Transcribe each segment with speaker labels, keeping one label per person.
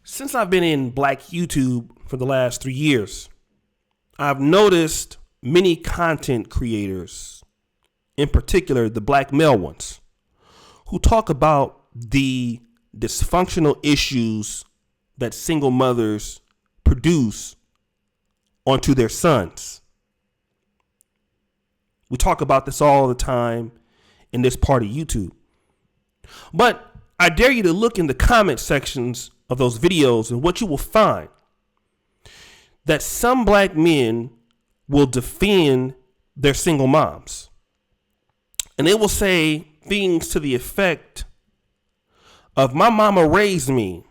Speaker 1: Since I've been in Black YouTube for the last 3 years, I've noticed many content creators, in particular the Black male ones, who talk about the dysfunctional issues that single mothers produce onto their sons. We talk about this all the time in this part of YouTube. But I dare you to look in the comment sections of those videos, and what you will find that some Black men will defend their single moms. And they will say things to the effect of, my mama raised me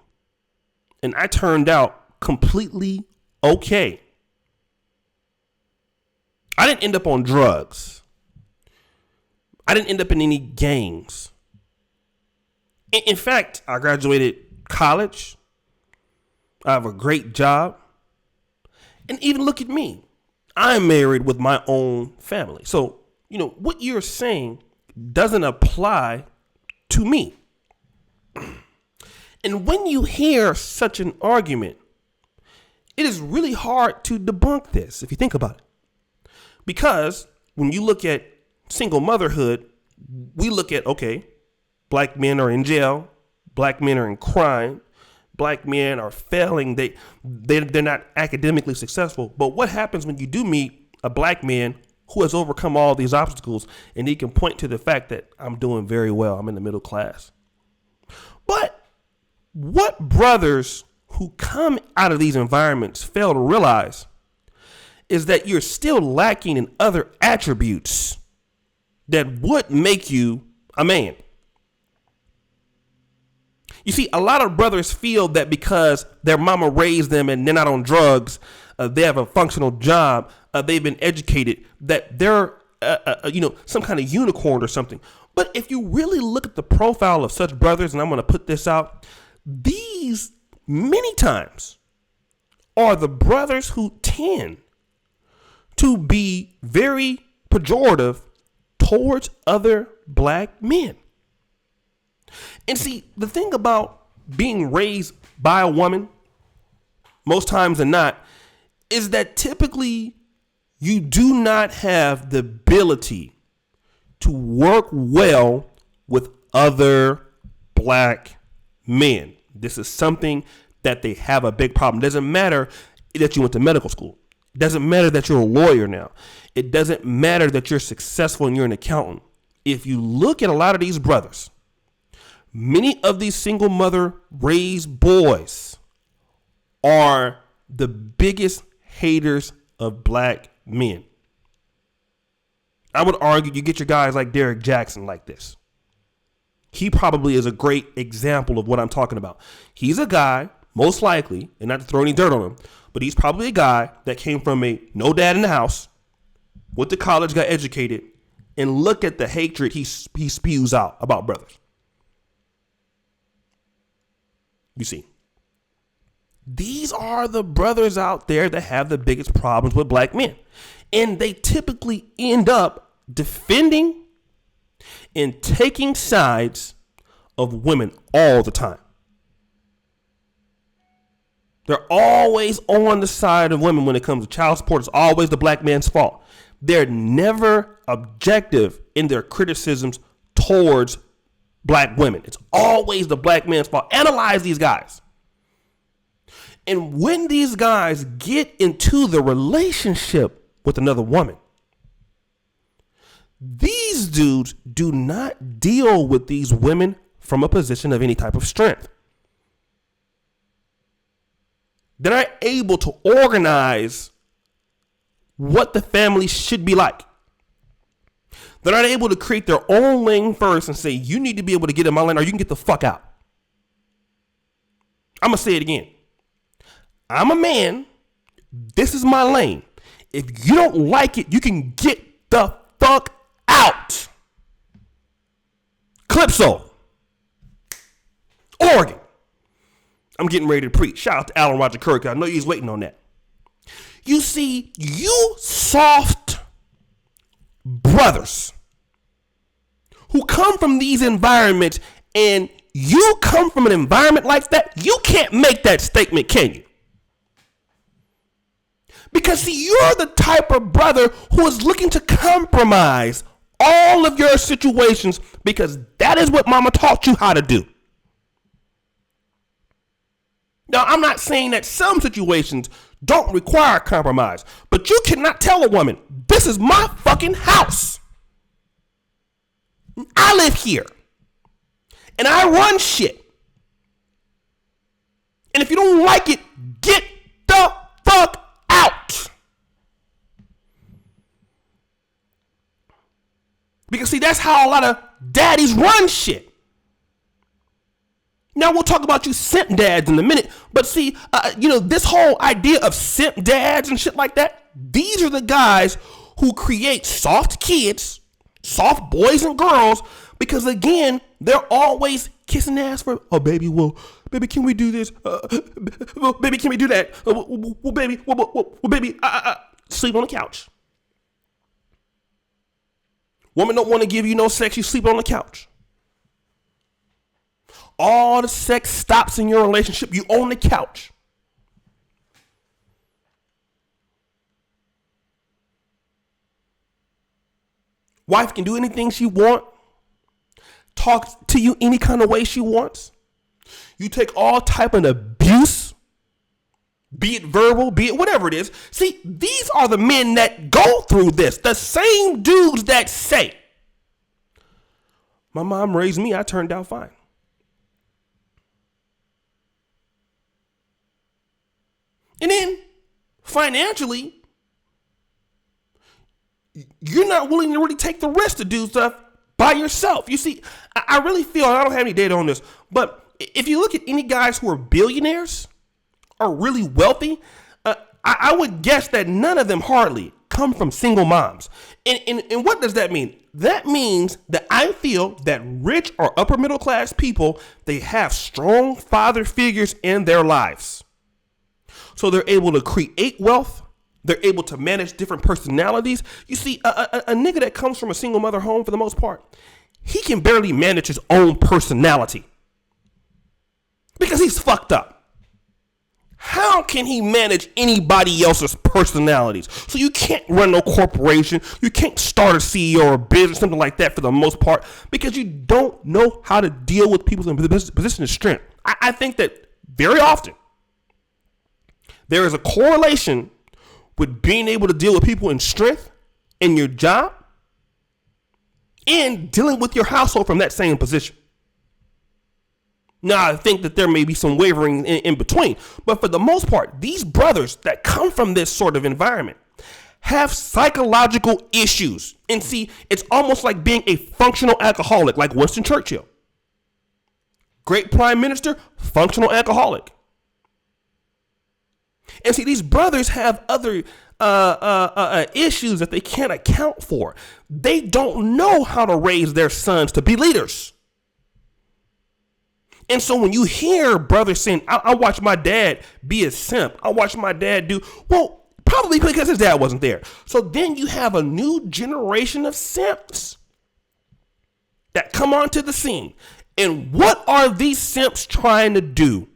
Speaker 1: and I turned out completely okay. I didn't end up on drugs. I didn't end up in any gangs. In fact, I graduated college. I have a great job. And even look at me. I'm married with my own family. So, what you're saying doesn't apply to me. And when you hear such an argument, it is really hard to debunk this, if you think about it. Because when you look at single motherhood, we look at, okay, Black men are in jail, Black men are in crime, Black men are failing, they're not academically successful. But what happens when you do meet a Black man who has overcome all these obstacles and he can point to the fact that I'm doing very well, I'm in the middle class? But what brothers who come out of these environments fail to realize is that you're still lacking in other attributes that would make you a man. You see, a lot of brothers feel that because their mama raised them and they're not on drugs, they have a functional job, they've been educated, that they're, some kind of unicorn or something. But if you really look at the profile of such brothers, and I'm going to put this out, these many times are the brothers who tend to be very pejorative towards other Black men. And see, the thing about being raised by a woman, most times than not, is that typically you do not have the ability to work well with other Black men. This is something that they have a big problem. It doesn't matter that you went to medical school. It doesn't matter that you're a lawyer now. It doesn't matter that you're successful and you're an accountant. If you look at a lot of these brothers, many of these single mother raised boys are the biggest haters of Black men. I would argue you get your guys like Derek Jackson like this. He probably is a great example of what I'm talking about. He's a guy, most likely, and not to throw any dirt on him, but he's probably a guy that came from a no dad in the house, went to college, got educated, and look at the hatred he spews out about brothers. You see, these are the brothers out there that have the biggest problems with Black men. And they typically end up defending and taking sides of women all the time. They're always on the side of women when it comes to child support. It's always the Black man's fault. They're never objective in their criticisms towards Black women. It's always the Black man's fault. Analyze these guys. And when these guys get into the relationship with another woman, these dudes do not deal with these women from a position of any type of strength. They're not able to organize what the family should be like. They're not able to create their own lane first and say, you need to be able to get in my lane or you can get the fuck out. I'm going to say it again. I'm a man. This is my lane. If you don't like it, you can get the fuck out. Calypso, Oregon. I'm getting ready to preach. Shout out to Alan Roger Kirk. I know you was waiting on that. You see, you soft brothers who come from these environments and you come from an environment like that, you can't make that statement, can you? Because see, you're the type of brother who is looking to compromise all of your situations because that is what mama taught you how to do. Now, I'm not saying that some situations don't require compromise, but you cannot tell a woman, this is my fucking house. I live here. And I run shit. And if you don't like it, get the fuck out. Because see, that's how a lot of daddies run shit. Now we'll talk about you simp dads in a minute, but see, this whole idea of simp dads and shit like that, these are the guys who create soft kids, soft boys and girls, because again, they're always kissing ass for, oh baby, well, baby, can we do this? Well, baby, can we do that? Well, baby, sleep on the couch. Woman don't want to give you no sex, you sleep on the couch. All the sex stops in your relationship. You on the couch. Wife can do anything she wants. Talk to you any kind of way she wants. You take all type of abuse, be it verbal, be it whatever it is. See, these are the men that go through this. The same dudes that say, my mom raised me, I turned out fine. And then, financially, you're not willing to really take the risk to do stuff by yourself. You see, I really feel, I don't have any data on this, but if you look at any guys who are billionaires or really wealthy, I would guess that none of them hardly come from single moms. And what does that mean? That means that I feel that rich or upper middle class people, they have strong father figures in their lives. So they're able to create wealth. They're able to manage different personalities. You see, a nigga that comes from a single mother home, for the most part, he can barely manage his own personality because he's fucked up. How can he manage anybody else's personalities? So you can't run no corporation. You can't start a CEO or a business, something like that for the most part, because you don't know how to deal with people in position of strength. I think that very often there is a correlation with being able to deal with people in strength in your job and dealing with your household from that same position. Now, I think that there may be some wavering in between, but for the most part, these brothers that come from this sort of environment have psychological issues. And see, it's almost like being a functional alcoholic, like Winston Churchill. Great prime minister, functional alcoholic. And see, these brothers have other issues that they can't account for. They don't know how to raise their sons to be leaders. And so when you hear brothers saying, I watched my dad be a simp, I watched my dad do, well, probably because his dad wasn't there. So then you have a new generation of simps that come onto the scene. And what are these simps trying to do?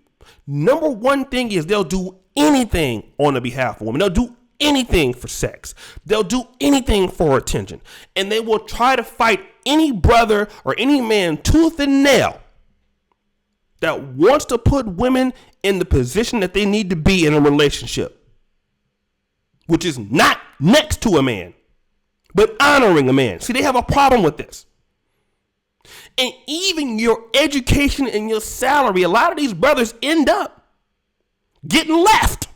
Speaker 1: Number one thing is they'll do anything on the behalf of women. They'll do anything for sex. They'll do anything for attention. And they will try to fight any brother or any man tooth and nail that wants to put women in the position that they need to be in a relationship, which is not next to a man, but honoring a man. See, they have a problem with this. And even your education and your salary, a lot of these brothers end up getting left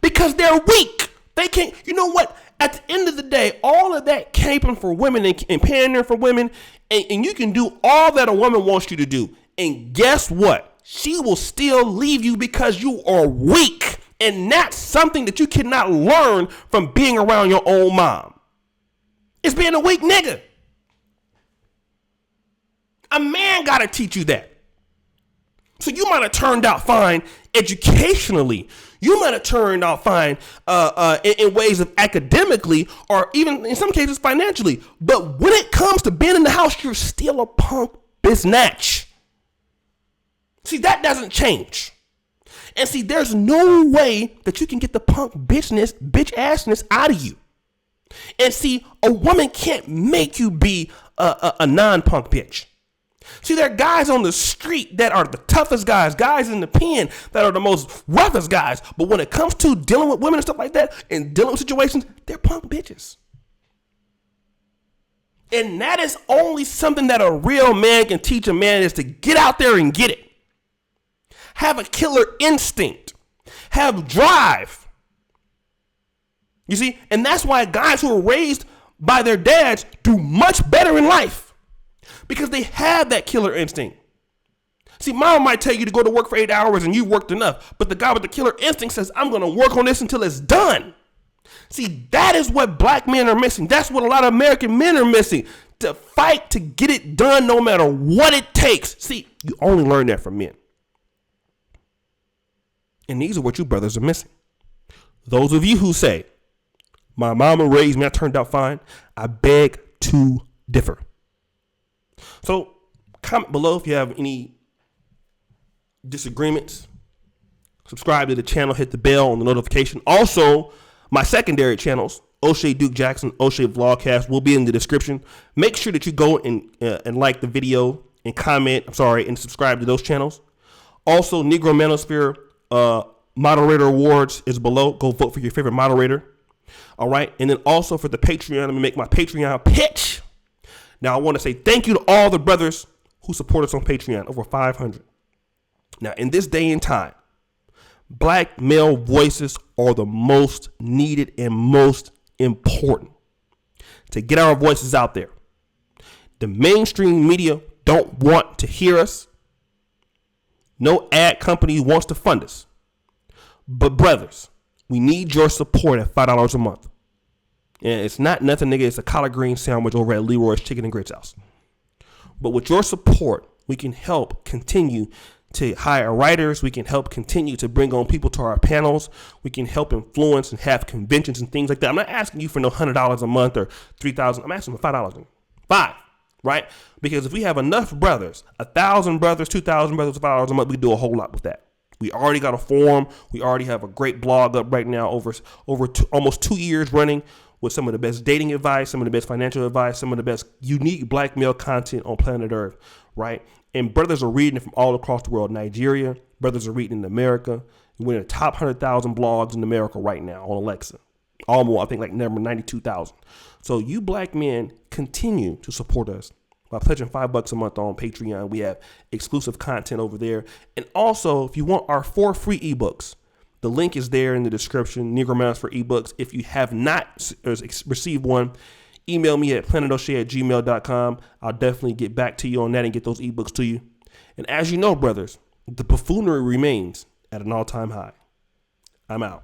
Speaker 1: because they're weak. They can't, you know what? At the end of the day, all of that caping for women and pandering for women, and you can do all that a woman wants you to do. And guess what? She will still leave you because you are weak. And that's something that you cannot learn from being around your own mom. It's being a weak nigga. A man got to teach you that. So you might have turned out fine educationally. You might have turned out fine in ways of academically or even in some cases financially. But when it comes to being in the house, you're still a punk biznatch. See, that doesn't change. And see, there's no way that you can get the punk bitch assness out of you. And see, a woman can't make you be a non-punk bitch. See, there are guys on the street that are the toughest guys in the pen that are the most roughest guys. But when it comes to dealing with women and stuff like that and dealing with situations, they're punk bitches. And that is only something that a real man can teach a man, is to get out there and get it. Have a killer instinct. Have drive. You see? And that's why guys who are raised by their dads do much better in life. Because they have that killer instinct. See, mom might tell you to go to work for 8 hours and you worked enough. But the guy with the killer instinct says, I'm going to work on this until it's done. See, that is what black men are missing. That's what a lot of American men are missing. To fight to get it done no matter what it takes. See, you only learn that from men. And these are what you brothers are missing. Those of you who say, my mama raised me, I turned out fine, I beg to differ. So comment below if you have any disagreements. Subscribe to the channel, hit the bell on the notification. Also, my secondary channels, Oshay Duke Jackson, Oshay Vlogcast, will be in the description. Make sure that you go and like the video and comment, and subscribe to those channels. Also, Negro Manosphere moderator awards is below. Go vote for your favorite moderator. All right. And then also for the Patreon, let me make my Patreon pitch. Now, I want to say thank you to all the brothers who support us on Patreon, over 500. Now, in this day and time, black male voices are the most needed and most important to get our voices out there. The mainstream media don't want to hear us. No ad company wants to fund us. But brothers, we need your support at $5 a month. And it's not nothing, nigga. It's a collard green sandwich over at Leroy's Chicken and Grits House. But with your support, we can help continue to hire writers. We can help continue to bring on people to our panels. We can help influence and have conventions and things like that. I'm not asking you for no $100 a month or $3,000. I'm asking for $5. $5, right? Because if we have enough brothers, 1,000 brothers, 2,000 brothers, $5 a month, we do a whole lot with that. We already got a forum. We already have a great blog up right now, almost 2 years running, with some of the best dating advice, some of the best financial advice, some of the best unique black male content on planet Earth, right? And brothers are reading it from all across the world. Nigeria, brothers are reading in America. We're in the top 100,000 blogs in America right now on Alexa. Almost, I think, like number 92,000. So you black men continue to support us by pledging $5 a month on Patreon. We have exclusive content over there. And also, if you want our 4 free ebooks, the link is there in the description, Negro Mouse for ebooks. If you have not received one, email me at planetoshay@gmail.com. I'll definitely get back to you on that and get those ebooks to you. And as you know, brothers, the buffoonery remains at an all-time high. I'm out.